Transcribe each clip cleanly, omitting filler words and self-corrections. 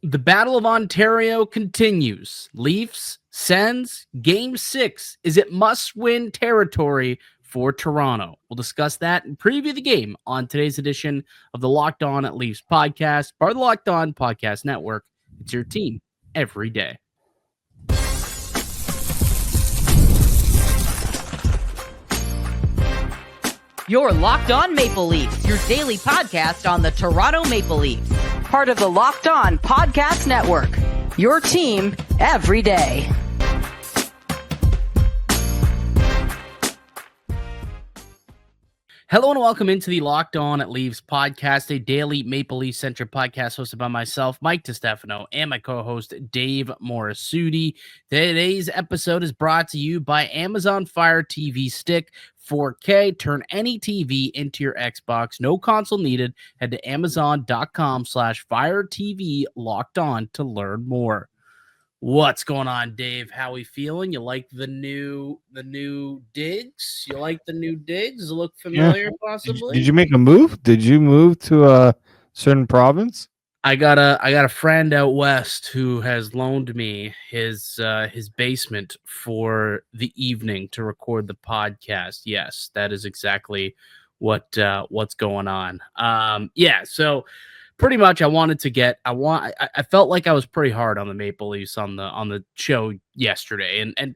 The Battle of Ontario continues. Leafs, Sens, Game 6. Is it must-win territory for Toronto? We'll discuss that and preview the game on today's edition of the Locked On at Leafs podcast, part of the Locked On Podcast Network. It's your team every day. You're Locked On Maple Leafs, your daily podcast on the Toronto Maple Leafs. Part of the Locked On Podcast Network. Your team every day. Hello and welcome into the Locked On at Leafs podcast, a daily Maple Leaf-centric podcast hosted by myself, Mike DiStefano, and my co-host, Dave Morassutti. Today's episode is brought to you by Amazon Fire TV Stick 4K. Turn any TV into your Xbox. No console needed. Head to amazon.com/Fire TV Locked On to learn more. What's going on, Dave? How we feeling? You like the new digs? You like the new digs? Does it look familiar, possibly? Did you make a move? Did you move to a certain province? I got a friend out west who has loaned me his basement for the evening to record the podcast. Yes, that is exactly what's going on. So pretty much I felt like I was pretty hard on the Maple Leafs on the show yesterday, and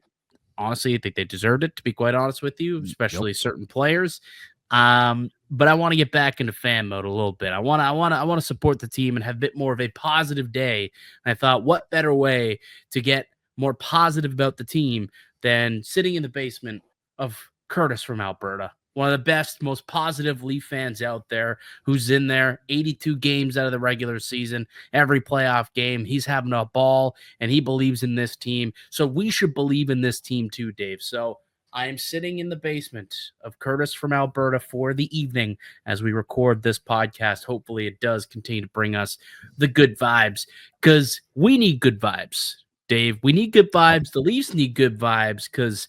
honestly, I think they deserved it, to be quite honest with you, especially certain players. But I want to get back into fan mode a little bit. I want to support the team and have a bit more of a positive day. And I thought, what better way to get more positive about the team than sitting in the basement of Curtis from Alberta, one of the best, most positive Leaf fans out there, who's in there 82 games out of the regular season, every playoff game. He's having a ball, and he believes in this team. So we should believe in this team too, Dave. So I am sitting in the basement of Curtis from Alberta for the evening as we record this podcast. Hopefully it does continue to bring us the good vibes, because we need good vibes, Dave. We need good vibes. The Leafs need good vibes, because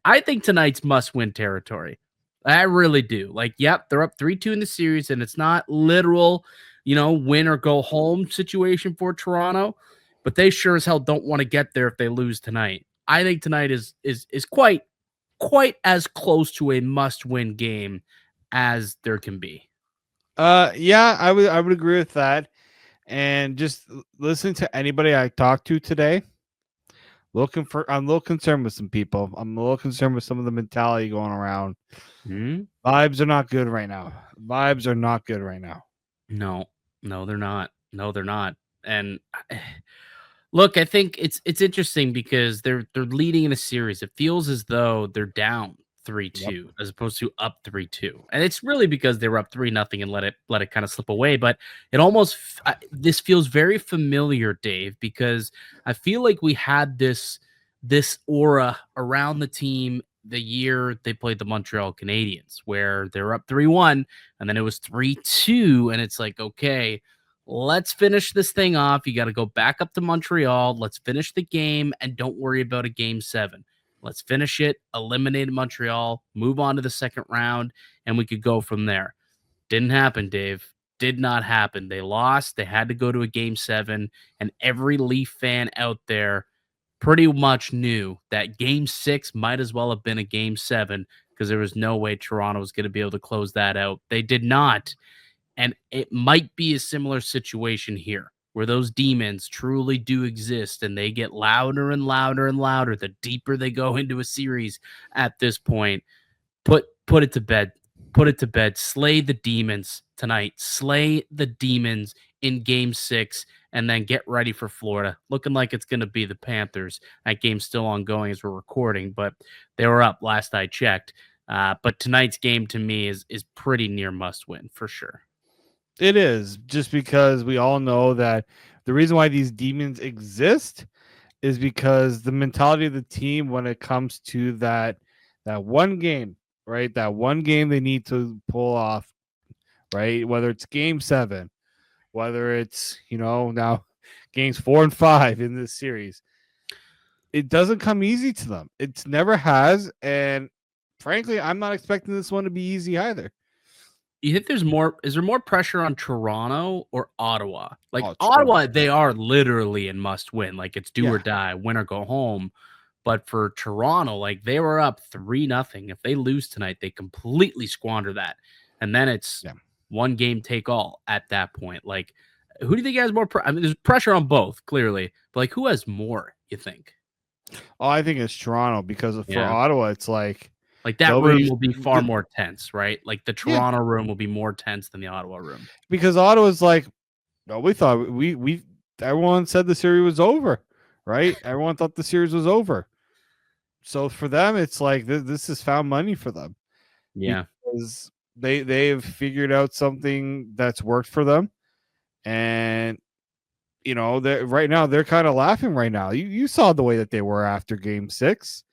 I think tonight's must-win territory. I really do. Yep, they're up 3-2 in the series, and it's not literal, win or go home situation for Toronto, but they sure as hell don't want to get there if they lose tonight. I think tonight is quite as close to a must-win game as there can be. Yeah, I would agree with that. And just listen to anybody I talked to today. I'm a little concerned with some people. I'm a little concerned with some of the mentality going around. Vibes are not good right now. No, they're not. And look, I think it's interesting because they're leading in a series. It feels as though they're down 3-2 as opposed to up 3-2, and it's really because they were up 3-0 and let it kind of slip away. But it almost this feels very familiar, Dave, because I feel like we had this aura around the team the year they played the Montreal Canadiens, where they were up 3-1 and then it was 3-2, and it's like, okay, let's finish this thing off. You got to go back up to Montreal. Let's finish the game and don't worry about a game 7. Let's finish it, eliminate Montreal, move on to the second round, and we could go from there. Didn't happen, Dave. Did not happen. They lost. They had to go to a game 7, and every Leaf fan out there pretty much knew that game 6 might as well have been a game 7, because there was no way Toronto was going to be able to close that out. They did not. And it might be a similar situation here, where those demons truly do exist, and they get louder and louder and louder the deeper they go into a series at this point. Put it to bed. Put it to bed. Slay the demons tonight. Slay the demons in game 6, and then get ready for Florida. Looking like it's going to be the Panthers. That game's still ongoing as we're recording, but they were up last I checked. But tonight's game to me is pretty near must win for sure. It is, just because we all know that the reason why these demons exist is because the mentality of the team when it comes to that one game, right? That one game they need to pull off, right? Whether it's game 7, whether it's, now games 4 and 5 in this series. It doesn't come easy to them. It's never has. And frankly, I'm not expecting this one to be easy either. You think there's more? Is there more pressure on Toronto or Ottawa? Like Oh, Ottawa, Toronto. they are literally in must win. Like it's do or Yeah. die, win or go home. But for Toronto, like they were up 3-0. If they lose tonight, they completely squander that. And then it's Yeah. one game take all at that point. Like, who do you think has more? I mean, there's pressure on both, clearly. But like, who has more, you think? Oh, I think it's Toronto because for Yeah. Ottawa, it's like Like that they'll room be will be far more tense, right? Like the yeah, Toronto room will be more tense than the Ottawa room. because Ottawa's like, no, we thought we everyone said the series was over, right? Everyone thought the series was over. So for them, it's like this is found money for them Yeah. because they've figured out something that's worked for them, and they're right now they're kind of laughing right now. You saw the way that they were after Game 6,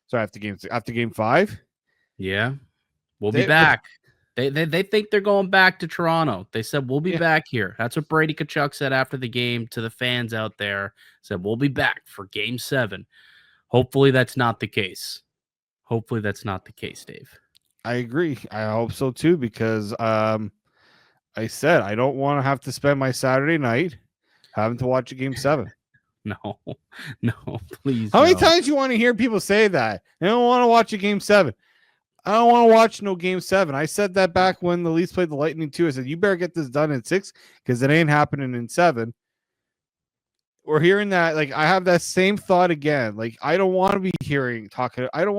so after Game 5. Yeah. We'll be They back. They think they're going back to Toronto. They said we'll be yeah, back here. That's what Brady Kachuk said after the game to the fans out there. Said we'll be back for Game 7. Hopefully that's not the case. Hopefully that's not the case, Dave. I agree. I hope so too because I said I don't want to have to spend my Saturday night having to watch a Game 7. No, no, please. How many No. times you want to hear people say that? They don't want to watch a Game 7. I don't want to watch no Game 7. I said that back when the Leafs played the Lightning too. I said, you better get this done in 6 because it ain't happening in 7. We're hearing that. Like, I have that same thought again. Like, I don't want to be talking. I do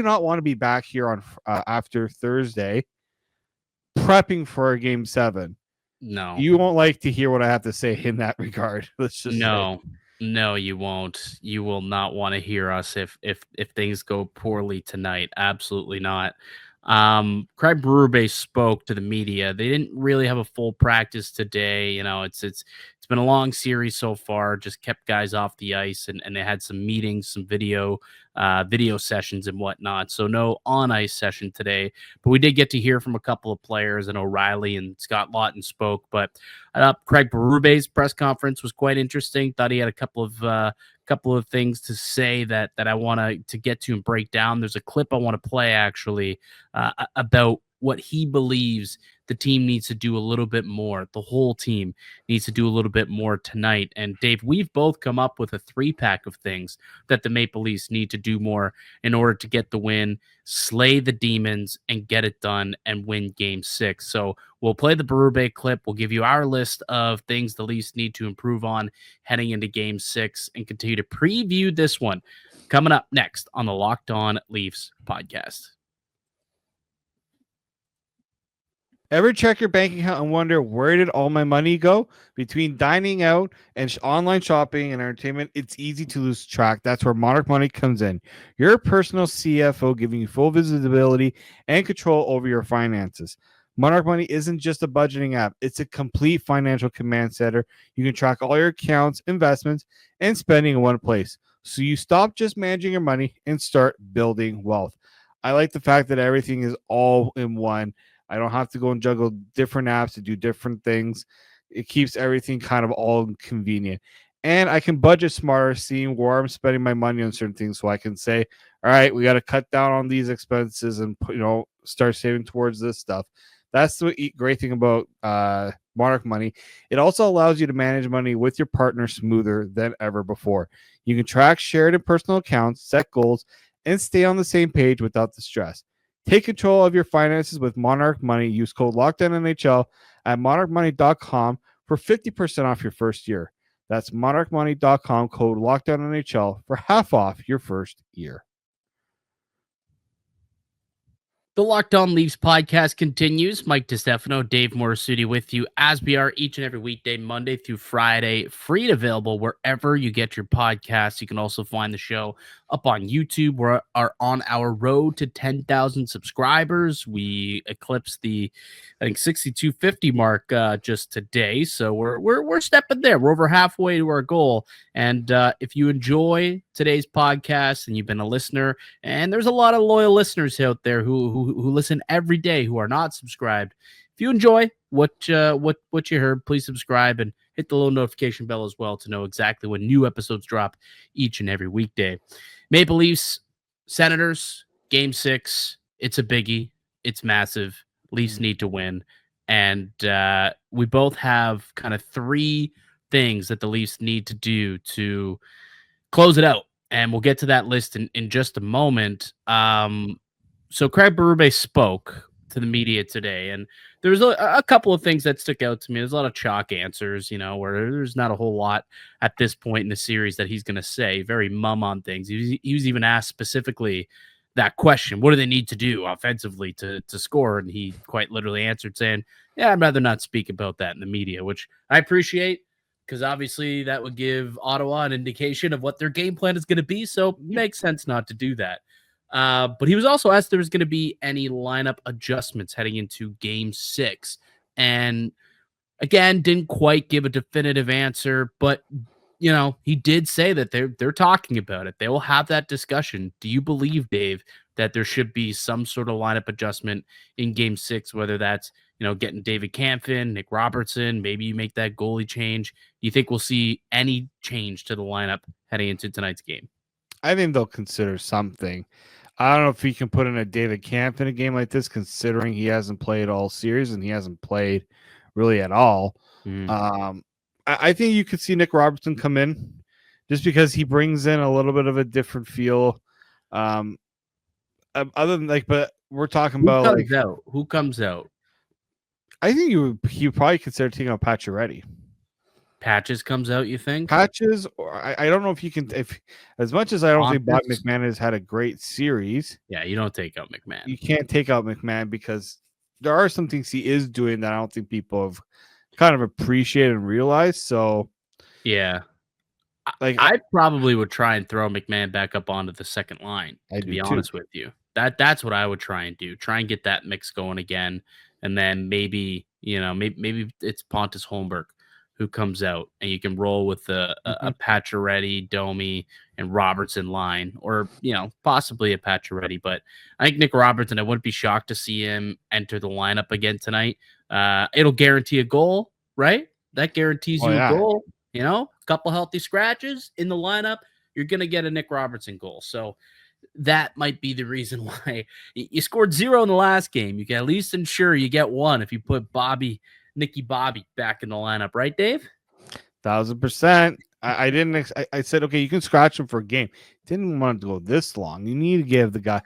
not want to be back here on after Thursday prepping for a Game 7. No. You won't like to hear what I have to say in that regard. Let's just say. No, you won't. You will not want to hear us if things go poorly tonight. Absolutely not. Craig Berube spoke to the media. They didn't really have a full practice today. It's been a long series so far. Just kept guys off the ice, and they had some meetings, some video sessions and whatnot. So no on ice session today, but we did get to hear from a couple of players. And O'Reilly and Scott Lawton spoke, but Craig Berube's press conference was quite interesting. Thought he had a couple of things to say that I want to get to and break down. There's a clip I want to play actually about what he believes the team needs to do a little bit more. The whole team needs to do a little bit more tonight. And Dave, we've both come up with a 3-pack of things that the Maple Leafs need to do more in order to get the win, slay the demons, and get it done and win Game 6. So we'll play the Berube clip. We'll give you our list of things the Leafs need to improve on heading into Game 6 and continue to preview this one coming up next on the Locked On Leafs podcast. Ever check your bank account and wonder where did all my money go? Between dining out and online shopping and entertainment, it's easy to lose track. That's where Monarch Money comes in. Your personal CFO giving you full visibility and control over your finances. Monarch Money isn't just a budgeting app. It's a complete financial command center. You can track all your accounts, investments, and spending in one place. So you stop just managing your money and start building wealth. I like the fact that everything is all in one. I don't have to go and juggle different apps to do different things. It keeps everything kind of all convenient. And I can budget smarter, seeing where I'm spending my money on certain things. So I can say, all right, we got to cut down on these expenses and start saving towards this stuff. That's the great thing about Monarch Money. It also allows you to manage money with your partner smoother than ever before. You can track shared and personal accounts, set goals, and stay on the same page without the stress. Take control of your finances with Monarch Money. Use code LOCKEDONNHL at monarchmoney.com for 50% off your first year. That's monarchmoney.com, code LOCKEDONNHL for half off your first year. The Locked On Leafs podcast continues. Mike DiStefano, Dave Morassutti with you as we are each and every weekday, Monday through Friday, free and available wherever you get your podcasts. You can also find the show up on YouTube. We are on our road to 10,000 subscribers. We eclipsed the, I think, 6,250 mark just today. So we're stepping there. We're over halfway to our goal. And if you enjoy today's podcast and you've been a listener, and there's a lot of loyal listeners out there who listen every day who are not subscribed. If you enjoy what you heard, please subscribe and hit the little notification bell as well to know exactly when new episodes drop each and every weekday. Maple Leafs, Senators, Game 6. It's a biggie. It's massive. Leafs need to win. And we both have kind of 3 things that the Leafs need to do to close it out. And we'll get to that list in just a moment. So Craig Berube spoke to the media today, and there's a couple of things that stick out to me. There's a lot of chalk answers, where there's not a whole lot at this point in the series that he's going to say. Very mum on things. He was even asked specifically that question: what do they need to do offensively to score? And he quite literally answered saying, "Yeah, I'd rather not speak about that in the media," which I appreciate, because obviously that would give Ottawa an indication of what their game plan is going to be. So it makes sense not to do that. But he was also asked if there was going to be any lineup adjustments heading into Game 6. And again, didn't quite give a definitive answer, but he did say that they're talking about it. They will have that discussion. Do you believe, Dave, that there should be some sort of lineup adjustment in Game 6, whether that's getting David Kampf, Nick Robertson, maybe you make that goalie change? Do you think we'll see any change to the lineup heading into tonight's game? I think they'll consider something. I don't know if he can put in a David Kampf in a game like this, considering he hasn't played all series and he hasn't played really at all. I think you could see Nick Robertson come in just because he brings in a little bit of a different feel. Other than but we're talking about who comes out. I think you probably consider taking out Pacioretty. Patches comes out, you think? Patches, or I don't know if you can. If as much as I don't think Bob McMahon has had a great series, yeah, you don't take out McMahon. You can't take out McMahon because there are some things he is doing that I don't think people have kind of appreciated and realized. So, yeah, I probably would try and throw McMahon back up onto the second line. To be honest with you, that's what I would try and do. Try and get that mix going again, and then maybe it's Pontus Holmberg who comes out, and you can roll with a Pacioretty, Domi, and Robertson line, or possibly a Pacioretty. But I think Nick Robertson, I wouldn't be shocked to see him enter the lineup again tonight. It'll guarantee a goal, right? That guarantees you a goal. A couple healthy scratches in the lineup, you're gonna get a Nick Robertson goal. So that might be the reason why you scored 0 in the last game. You can at least ensure you get 1 if you put Nicky Bobby back in the lineup, right, Dave? 1,000%. I didn't. I said, okay, you can scratch him for a game. Didn't want to go this long. You need to give the guy.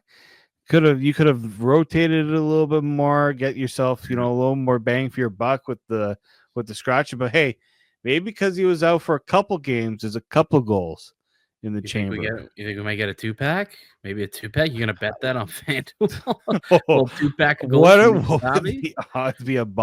You could have rotated it a little bit more. Get yourself, a little more bang for your buck with the scratching. But hey, maybe because he was out for a couple games, there's a couple goals in the chamber. You think we might get a 2-pack? Maybe a 2-pack? You gonna bet that on FanDuel? Well, 2-pack of goals. What would the odds be of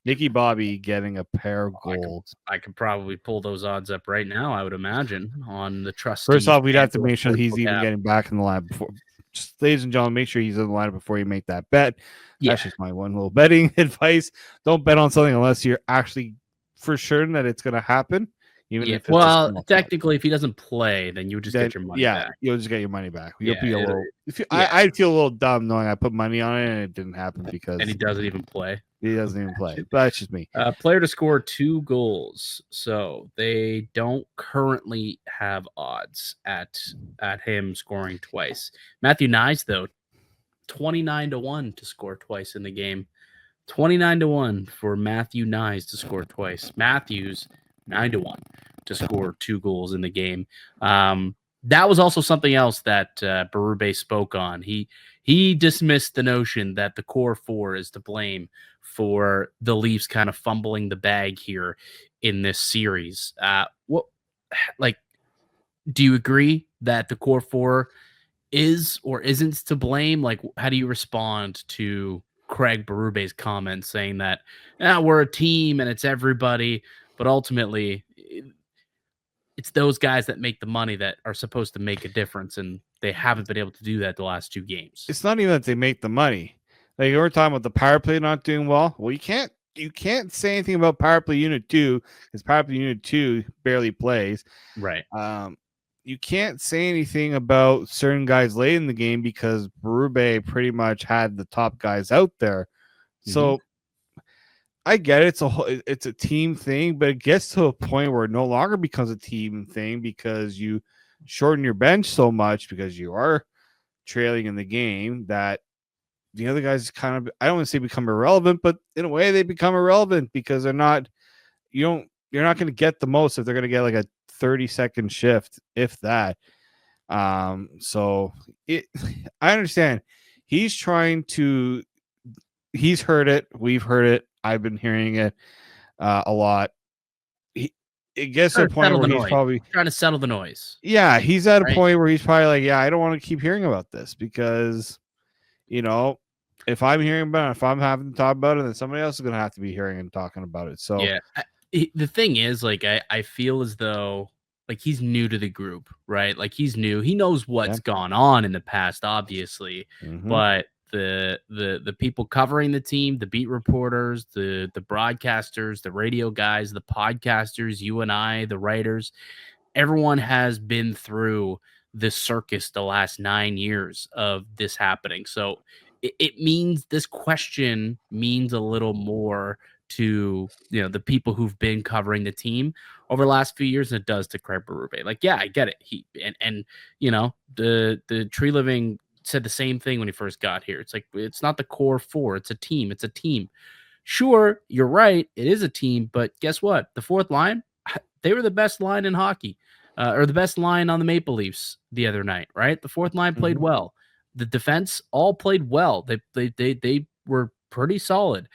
Nicky Bobby getting a pair of goals? I could probably pull those odds up right now, I would imagine, on the trust. First off, we'd have to make sure he's even getting back in the line before. Just, ladies and gentlemen, make sure he's in the lineup before you make that bet. Yeah. That's just my one little betting advice. Don't bet on something unless you're actually for sure that it's going to happen. Even if it's technically, if he doesn't play, then you just get your money back. You'll just get your money back. You'll be a little. I'd feel a little dumb knowing I put money on it and it didn't happen because. And he doesn't even play. He doesn't even play. But that's just me. Player to score 2 goals, so they don't currently have odds at him scoring twice. Matthew Nyes, though, 29-1 to score twice in the game. 29-1 for Matthew Nyes to score twice. Matthews 9-1 to score 2 goals in the game. That was also something else that Berube spoke on. He dismissed the notion that the core 4 is to blame for the Leafs kind of fumbling the bag here in this series. Do you agree that the core 4 is or isn't to blame? How do you respond to Craig Berube's comments saying that we're a team and it's everybody, but ultimately it's those guys that make the money that are supposed to make a difference, and they haven't been able to do that the last 2 games. It's not even that they make the money. We're talking about the power play not doing well. Well, you can't say anything about power play unit 2 because power play unit 2 barely plays. Right. You can't say anything about certain guys late in the game because Berube pretty much had the top guys out there. Mm-hmm. So I get it. It's a team thing, but it gets to a point where it no longer becomes a team thing because you shorten your bench so much because you are trailing in the game that the other guys kind of, I don't want to say become irrelevant, but in a way they become irrelevant because you're not going to get the most if they're going to get like a 30-second shift, if that. So I understand he's heard it. We've heard it. I've been hearing it a lot. It gets to a point where he's probably trying to settle the noise. Yeah, he's at a point where he's probably like, yeah, I don't want to keep hearing about this because, if I'm hearing about it, if I'm having to talk about it, then somebody else is going to have to be hearing and talking about it. So yeah, the thing is, like, I feel as though like he's new to the group, right? Like he's new. He knows what's gone on in the past, obviously, but the people covering the team, the beat reporters, the broadcasters, the radio guys, the podcasters, you and I, the writers, everyone has been through this circus the last 9 years of this happening. So it means this question means a little more to the people who've been covering the team over the last few years than it does to Craig Berube. Like, yeah, I get it. And the Tree Living said the same thing when he first got here. It's like, it's not the core four, it's a team. It's a team. Sure, you're right, it is a team, but guess what? The fourth line, they were the best line in hockey, or the best line on the Maple Leafs the other night, right? The fourth line played well. The defense all played well. They were pretty solid.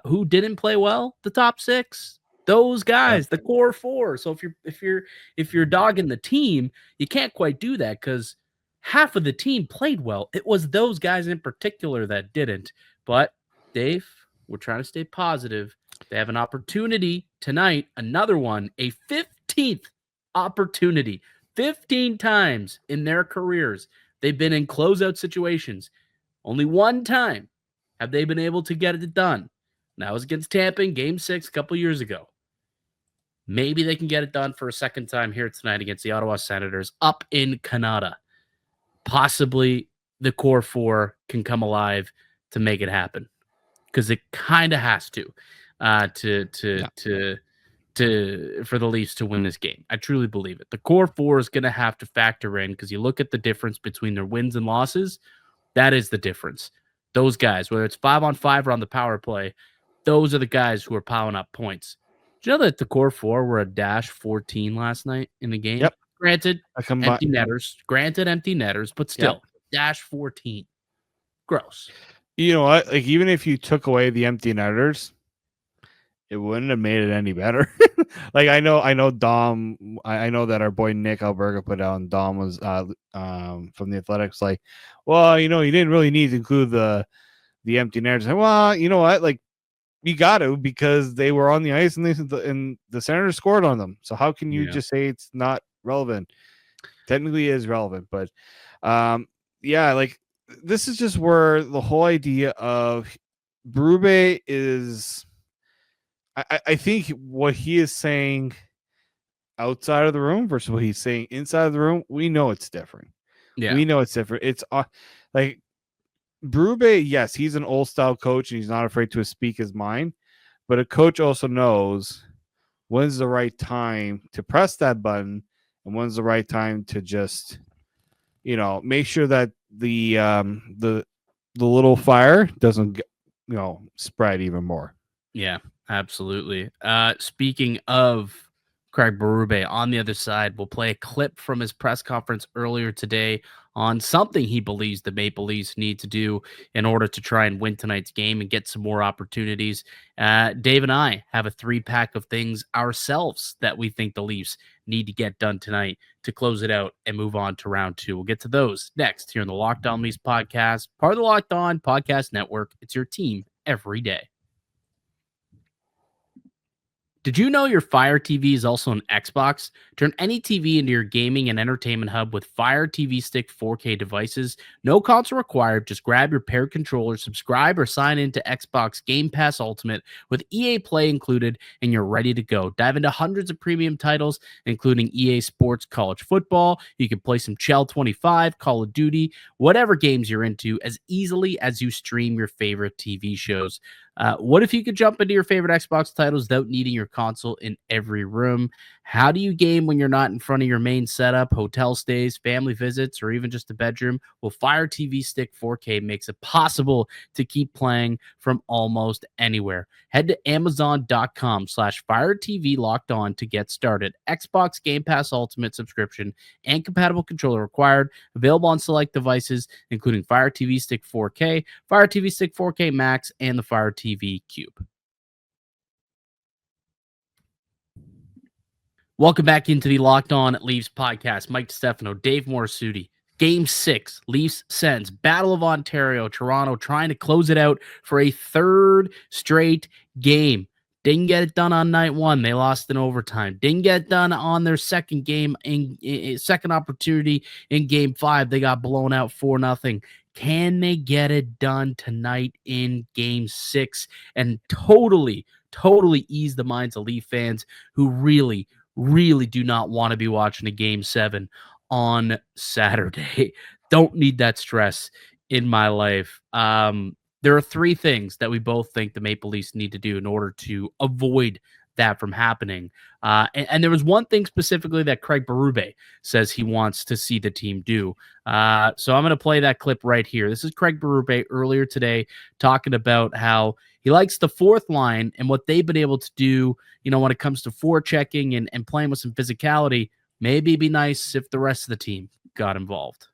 Who didn't play well? The top six. Those guys, the core four. So if you're dogging the team, you can't quite do that because half of the team played well. It was those guys in particular that didn't. But Dave, we're trying to stay positive. They have an opportunity tonight, another one, a 15th opportunity. 15 times in their careers, they've been in closeout situations. Only one time have they been able to get it done. And that was against Tampa in Game 6 a couple years ago. Maybe they can get it done for a second time here tonight against the Ottawa Senators up in Canada. Possibly the core four can come alive to make it happen because it kind of has to for the Leafs to win this game. I truly believe it. The core four is going to have to factor in because you look at the difference between their wins and losses. That is the difference. Those guys, whether it's 5-on-5 or on the power play, those are the guys who are piling up points. Do you know that the core four were a -14 last night in the game? Yep. Granted, empty netters. Granted, empty netters, but still, -14. Gross. You know what? Like, even if you took away the empty netters, it wouldn't have made it any better. Like, I know Dom. I know that our boy Nick Alberga put out, and Dom was from the Athletics. Like, well, you didn't really need to include the empty netters. Well, you know what? Like, you got to because they were on the ice and the Senators scored on them. So how can you just say it's not relevant? Technically, it is relevant, but like this is just where the whole idea of Berube is. I think what he is saying outside of the room versus what he's saying inside of the room, we know it's different. Yeah, we know it's different. It's like Berube, yes, he's an old style coach and he's not afraid to speak his mind, but a coach also knows when's the right time to press that button and when's the right time to just, make sure that the little fire doesn't, spread even more. Yeah, absolutely. Speaking of Craig Berube, on the other side, we'll play a clip from his press conference earlier today on something he believes the Maple Leafs need to do in order to try and win tonight's game and get some more opportunities. Dave and I have a 3-pack of things ourselves that we think the Leafs need to get done tonight to close it out and move on to round 2. We'll get to those next here on the Locked On Leafs podcast, part of the Locked On Podcast Network. It's your team every day. Did you know your Fire TV is also an Xbox? Turn any TV into your gaming and entertainment hub with Fire TV Stick 4K devices. No console required. Just grab your paired controller, subscribe, or sign into Xbox Game Pass Ultimate with EA Play included, and you're ready to go. Dive into hundreds of premium titles, including EA Sports College Football. You can play some Chell 25, Call of Duty, whatever games you're into, as easily as you stream your favorite TV shows. What if you could jump into your favorite Xbox titles without needing your console in every room? How do you game when you're not in front of your main setup, hotel stays, family visits, or even just a bedroom? Well, Fire TV Stick 4K makes it possible to keep playing from almost anywhere. Head to Amazon.com/Fire TV Locked On to get started. Xbox Game Pass Ultimate subscription and compatible controller required. Available on select devices, including Fire TV Stick 4K, Fire TV Stick 4K Max, and the Fire TV Cube. Welcome back into the Locked On Leafs podcast. Mike DiStefano, Dave Morassutti. Game 6, Leafs Sens, Battle of Ontario, Toronto trying to close it out for a third straight game. Didn't get it done on night 1. They lost in overtime. Didn't get it done on their second game, second opportunity in Game 5. They got blown out 4-0. Can they get it done tonight in Game 6 and totally ease the minds of Leaf fans who really do not want to be watching a Game 7 on Saturday? Don't need that stress in my life. There are 3 things that we both think the Maple Leafs need to do in order to avoid that from happening. And there was one thing specifically that Craig Berube says he wants to see the team do. So I'm going to play that clip right here. This is Craig Berube earlier today talking about how he likes the fourth line and what they've been able to do, when it comes to forechecking and playing with some physicality. Maybe it'd be nice if the rest of the team got involved.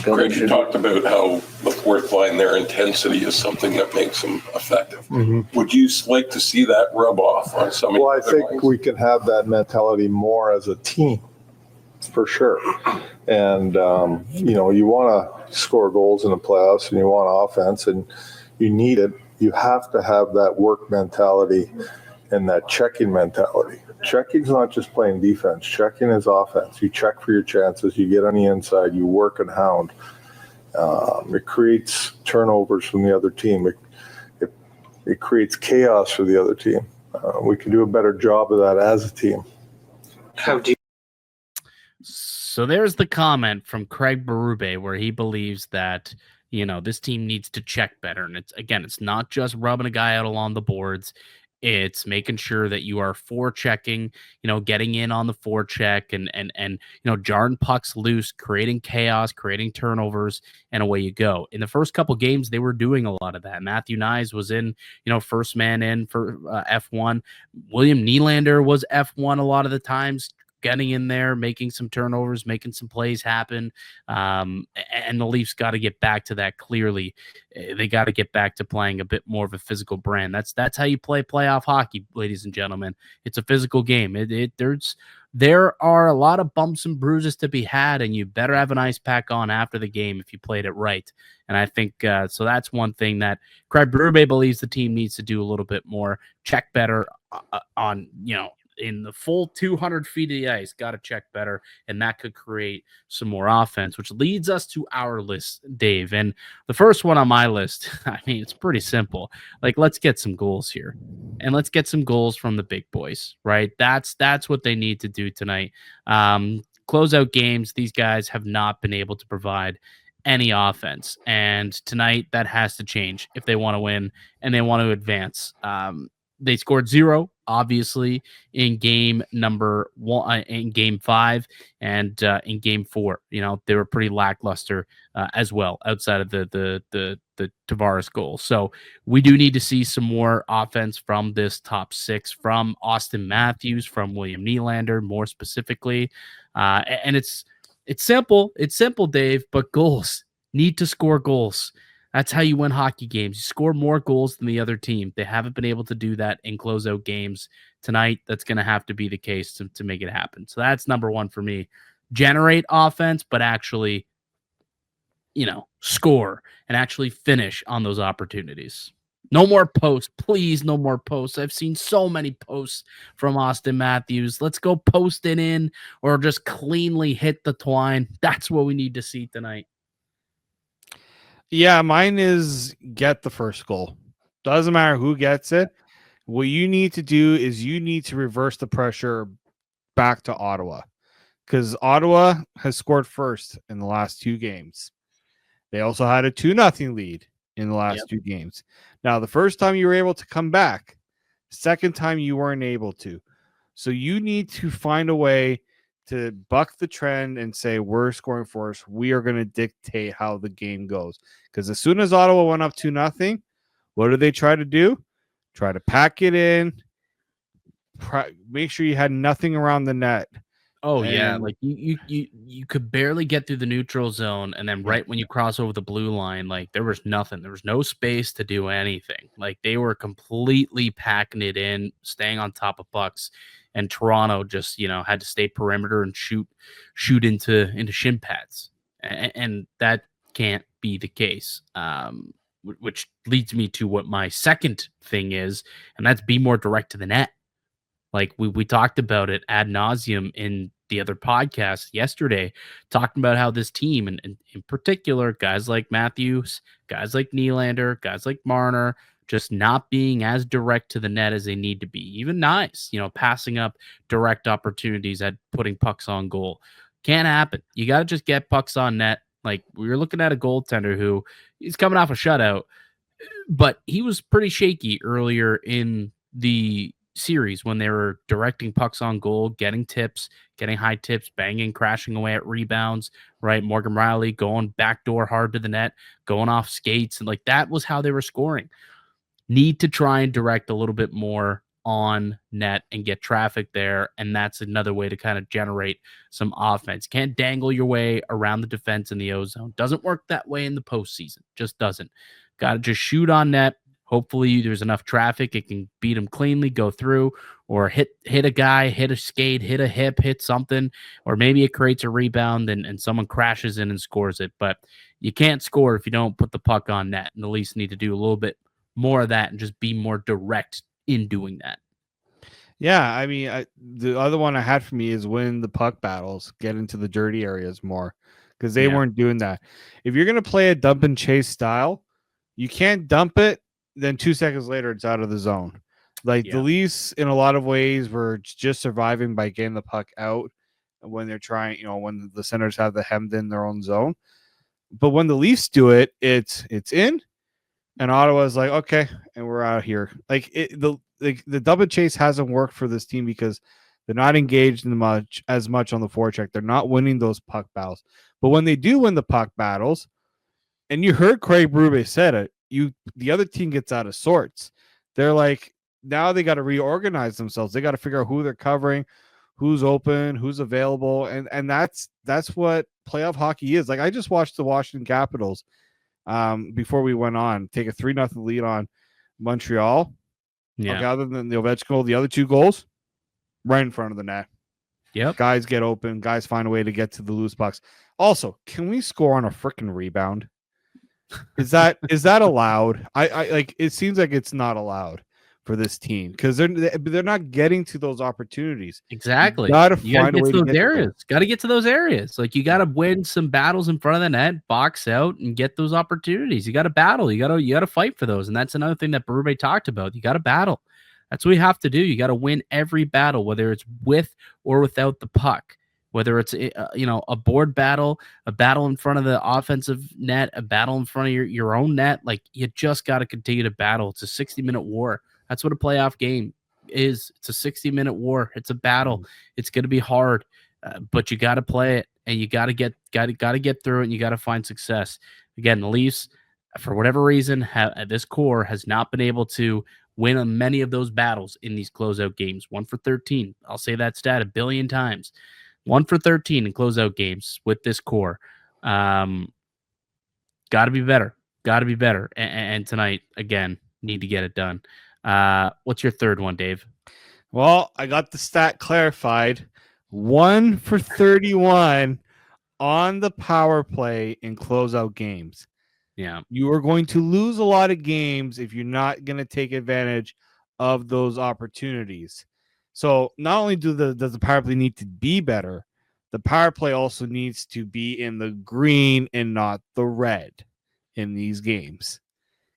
Craig, you talked about how the fourth line, their intensity is something that makes them effective. Mm-hmm. Would you like to see that rub off on some? Well, I think we can have that mentality more as a team, for sure. And, you want to score goals in the playoffs and you want offense and you need it. You have to have that work mentality and that checking mentality. Checking's not just playing defense. Checking is offense. You check for your chances. You get on the inside. You work and hound. It creates turnovers from the other team. It creates chaos for the other team. We can do a better job of that as a team. So there's the comment from Craig Berube where he believes that, this team needs to check better. And it's not just rubbing a guy out along the boards. It's making sure that you are forechecking, getting in on the forecheck and jarring pucks loose, creating chaos, creating turnovers, and away you go. In the first couple games, they were doing a lot of that. Matthew Nyes was in, first man in for F1. William Nylander was F1 a lot of the times, getting in there, making some turnovers, making some plays happen. And the Leafs got to get back to that clearly. They got to get back to playing a bit more of a physical brand. That's how you play playoff hockey, ladies and gentlemen. It's a physical game. There are a lot of bumps and bruises to be had, and you better have an ice pack on after the game if you played it right. And I think so that's one thing that Craig Berube believes the team needs to do a little bit more, check better on, in the full 200 feet of the ice, got to check better, and that could create some more offense, which leads us to our list, Dave. And the first one on my list, it's pretty simple. Let's get some goals here, and let's get some goals from the big boys, right? That's what they need to do tonight. Close out games. These guys have not been able to provide any offense, and tonight that has to change if they want to win and they want to advance. They scored 0, obviously, in game number 1, in game 5, and in game 4. They were pretty lackluster as well, outside of the Tavares goal. So we do need to see some more offense from this top 6, from Austin Matthews, from William Nylander, more specifically. And it's simple. It's simple, Dave, but goals. Need to score goals. That's how you win hockey games. You score more goals than the other team. They haven't been able to do that in closeout games. Tonight, that's going to have to be the case to make it happen. So that's number 1 for me. Generate offense, but actually, score and actually finish on those opportunities. No more posts. Please, no more posts. I've seen so many posts from Austin Matthews. Let's go post it in or just cleanly hit the twine. That's what we need to see tonight. Yeah, mine is get the first goal. Doesn't matter who gets it. What you need to do is you need to reverse the pressure back to Ottawa, because Ottawa has scored first in the last 2 games. They also had a 2-0 lead in the last 2 games. Now, the first time you were able to come back, second time you weren't able to. So you need to find a way to buck the trend and say, we're scoring first. We are going to dictate how the game goes. Because as soon as Ottawa went up 2-0, what did they try to do? Try to pack it in, make sure you had nothing around the net. Oh, yeah. Like you could barely get through the neutral zone. And then right when you cross over the blue line, like there was nothing. There was no space to do anything. Like they were completely packing it in, staying on top of pucks. And Toronto just, had to stay perimeter and shoot into shin pads. And that can't be the case. Which leads me to what my second thing is, and that's be more direct to the net. Like we talked about it ad nauseum in the other podcast yesterday, talking about how this team, and in particular, guys like Matthews, guys like Nylander, guys like Marner, just not being as direct to the net as they need to be. Even nice, passing up direct opportunities at putting pucks on goal. Can't happen. You got to just get pucks on net. Like we were looking at a goaltender who he's coming off a shutout, but he was pretty shaky earlier in the series when they were directing pucks on goal, getting tips, getting high tips, banging, crashing away at rebounds, right? Morgan Riley going backdoor hard to the net, going off skates. And like that was how they were scoring. Need to try and direct a little bit more on net and get traffic there. And that's another way to kind of generate some offense. Can't dangle your way around the defense in the O-zone. Doesn't work that way in the postseason. Just doesn't. Got to just shoot on net. Hopefully there's enough traffic. It can beat them cleanly, go through, or hit a guy, hit a skate, hit a hip, hit something, or maybe it creates a rebound and someone crashes in and scores it. But you can't score if you don't put the puck on net. And the Leafs need to do a little bit more of that and just be more direct in doing that. Yeah, I mean, the other one I had for me is win the puck battles, get into the dirty areas more, because they weren't doing that. If you're going to play a dump and chase style, you can't dump it, then 2 seconds later it's out of the zone. Like the Leafs, in a lot of ways, were just surviving by getting the puck out when they're trying, when the centers have the hemmed in their own zone. But when the Leafs do it, it's in, and Ottawa's like, okay, and we're out here. Like the double chase hasn't worked for this team because they're not engaged as much on the forecheck. They're not winning those puck battles. But when they do win the puck battles, and you heard Craig Berube said it, the other team gets out of sorts. They're like, now they got to reorganize themselves. They got to figure out who they're covering, who's open, who's available, and that's what playoff hockey is. Like I just watched the Washington Capitals before we went on take a 3-0 lead on Montreal. Yeah. Okay, other than the Ovechkin goal, the other 2 goals right in front of the net. Yep. Guys get open. Guys find a way to get to the loose pucks. Also, can we score on a freaking rebound? Is that allowed? I like. It seems like it's not allowed for this team because they're not getting to those opportunities. Exactly. You gotta find a way to those areas. Got to get to those areas. Like you got to win some battles in front of the net, box out, and get those opportunities. You got to battle. You got to fight for those. And that's another thing that Berube talked about. You got to battle. That's what you have to do. You got to win every battle, whether it's with or without the puck. Whether it's a board battle, a battle in front of the offensive net, a battle in front of your own net, like you just got to continue to battle. It's a 60-minute war. That's what a playoff game is. It's a 60-minute war. It's a battle. It's going to be hard, but you got to play it, and you got to get through it, and you got to find success. Again, the Leafs, for whatever reason, this core has not been able to win on many of those battles in these closeout games. 1 for 13. I'll say that stat 1 billion times. 1 for 13 in closeout games with this core. Got to be better. Got to be better. And tonight, again, need to get it done. What's your third one, Dave? Well, I got the stat clarified. 1 for 31 on the power play in closeout games. Yeah. You are going to lose a lot of games if you're not going to take advantage of those opportunities. So not only does the power play need to be better, the power play also needs to be in the green and not the red in these games.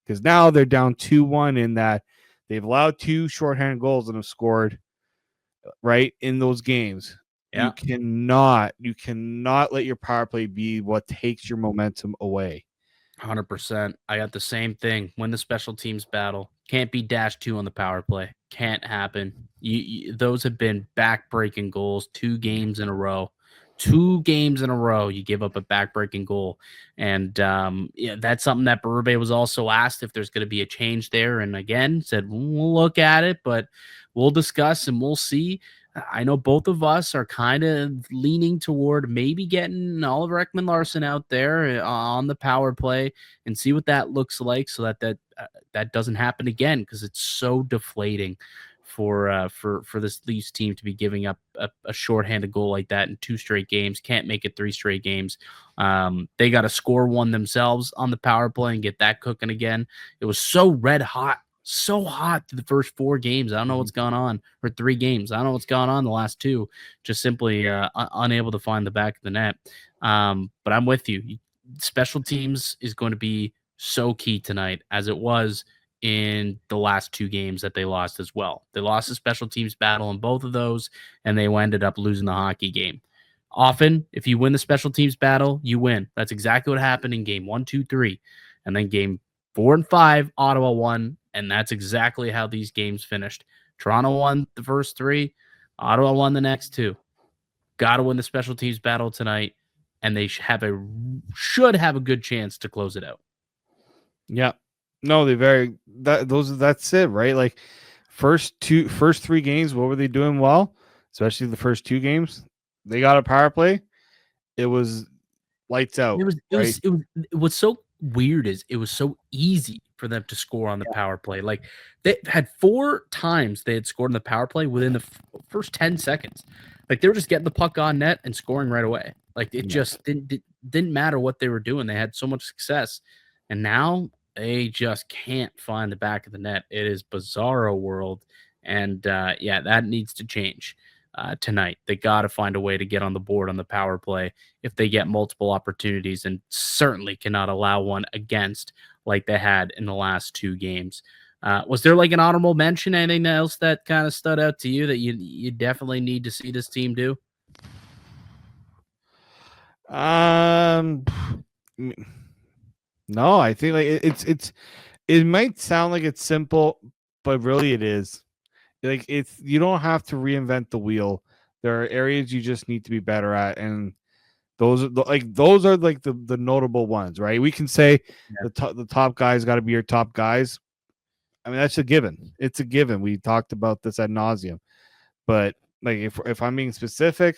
Because now they're down 2-1 in that they've allowed 2 shorthanded goals and have scored right in those games. Yeah. You cannot let your power play be what takes your momentum away. 100%. I got the same thing. Win the special teams battle. Can't be -2 on the power play. Can't happen. Those have been back-breaking goals 2 games in a row. 2 games in a row, you give up a back-breaking goal. And yeah, that's something that Berube was also asked if there's going to be a change there. And again, said, we'll look at it, but we'll discuss and we'll see. I know both of us are kind of leaning toward maybe getting Oliver Ekman-Larsson out there on the power play and see what that looks like, so that doesn't happen again, because it's so deflating for this Leafs team to be giving up a shorthanded goal like that in 2 straight games. Can't make it 3 straight games. They got to score one themselves on the power play and get that cooking again. It was so red hot. So hot through the first 4 games. I don't know what's gone on, or 3 games. I don't know what's gone on the last 2. Just simply unable to find the back of the net. But I'm with you. Special teams is going to be so key tonight, as it was in the last 2 games that they lost as well. They lost the special teams battle in both of those, and they ended up losing the hockey game. Often, if you win the special teams battle, you win. That's exactly what happened in game 1, 2, 3. And then game 4 and 5, Ottawa won. And that's exactly how these games finished. Toronto won the first 3. Ottawa won the next 2. Got to win the special teams battle tonight, and they should have a good chance to close it out. Yeah. No, that's it, right? Like first 3 games, what were they doing well? Especially the first 2 games. They got a power play. It was lights out. What's so weird is it was so easy for them to score on the power play. Like, they had 4 times they had scored on the power play within the first 10 seconds. Like, they were just getting the puck on net and scoring right away. Like, it just didn't matter what they were doing. They had so much success, and now they just can't find the back of the net. It is bizarro world, and yeah, that needs to change. Tonight, they got to find a way to get on the board on the power play if they get multiple opportunities, and certainly cannot allow one against like they had in the last 2 games. Was there like an honorable mention? Anything else that kind of stood out to you that you definitely need to see this team do? No, I think like it might sound like it's simple, but really it is. Like, you don't have to reinvent the wheel. There are areas you just need to be better at, and those are the notable ones, right? We can say the top guys got to be your top guys. I mean, that's a given. It's a given. We talked about this ad nauseum. But like, if I'm being specific,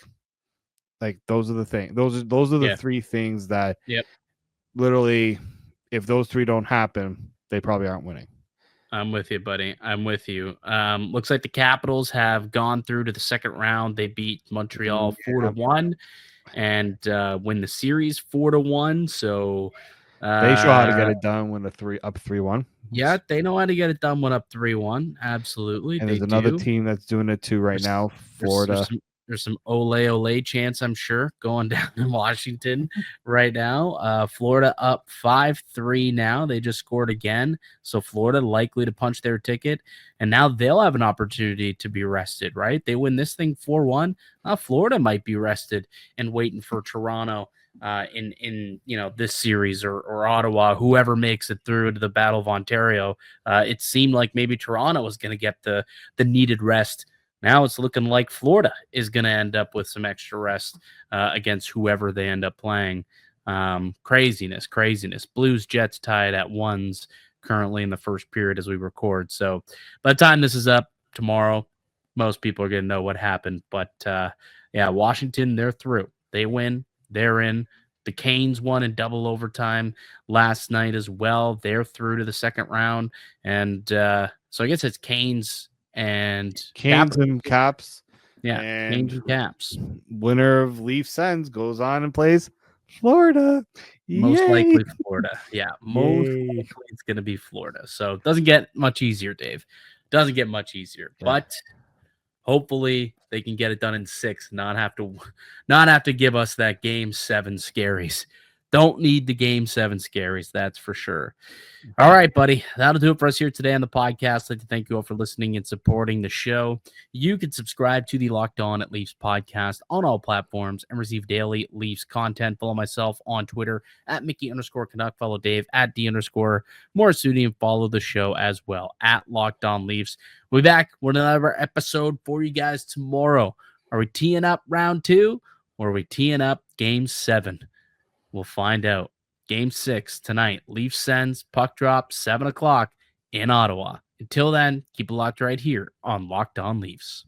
like, those are the things. Those are the 3 things that literally, if those 3 don't happen, they probably aren't winning. I'm with you, buddy. I'm with you. Looks like the Capitals have gone through to the second round. They beat Montreal 4-1 and win the series 4-1. So they show how to get it done when up 3-1. Yeah, they know how to get it done when up 3-1. Absolutely. And there's another team that's doing it too right now, Florida. There's some ole chants, I'm sure, going down in Washington right now. Florida up 5-3 now. They just scored again. So Florida likely to punch their ticket. And now they'll have an opportunity to be rested, right? They win this thing 4-1. Florida might be rested and waiting for Toronto in this series, or Ottawa, whoever makes it through to the Battle of Ontario. It seemed like maybe Toronto was going to get the needed rest. Now it's looking like Florida is going to end up with some extra rest against whoever they end up playing. Craziness. Blues Jets tied at 1s currently in the first period as we record. So by the time this is up tomorrow, most people are going to know what happened. But yeah, Washington, they're through. They win. They're in. The Canes won in double overtime last night as well. They're through to the second round. And so I guess it's Canes and Caps. Yeah, and Canes and Caps. Winner of Leafs Sens goes on and plays Florida. Most Yay! likely Florida. Yeah, most likely it's going to be Florida. So it doesn't get much easier, Dave. Doesn't get much easier. Yeah. But hopefully they can get it done in 6, not have to give us that game 7 scaries Don't need the Game 7 scaries, that's for sure. All right, buddy. That'll do it for us here today on the podcast. I'd like to thank you all for listening and supporting the show. You can subscribe to the Locked On at Leafs podcast on all platforms and receive daily Leafs content. Follow myself on Twitter at Mickey_Canuck. Follow Dave at D_Morassutti, and follow the show as well at Locked On Leafs. We'll be back with another episode for you guys tomorrow. Are we teeing up round 2 or are we teeing up Game 7? We'll find out. Game 6 tonight. Leafs Sens, puck drop, 7 o'clock in Ottawa. Until then, keep it locked right here on Locked On Leafs.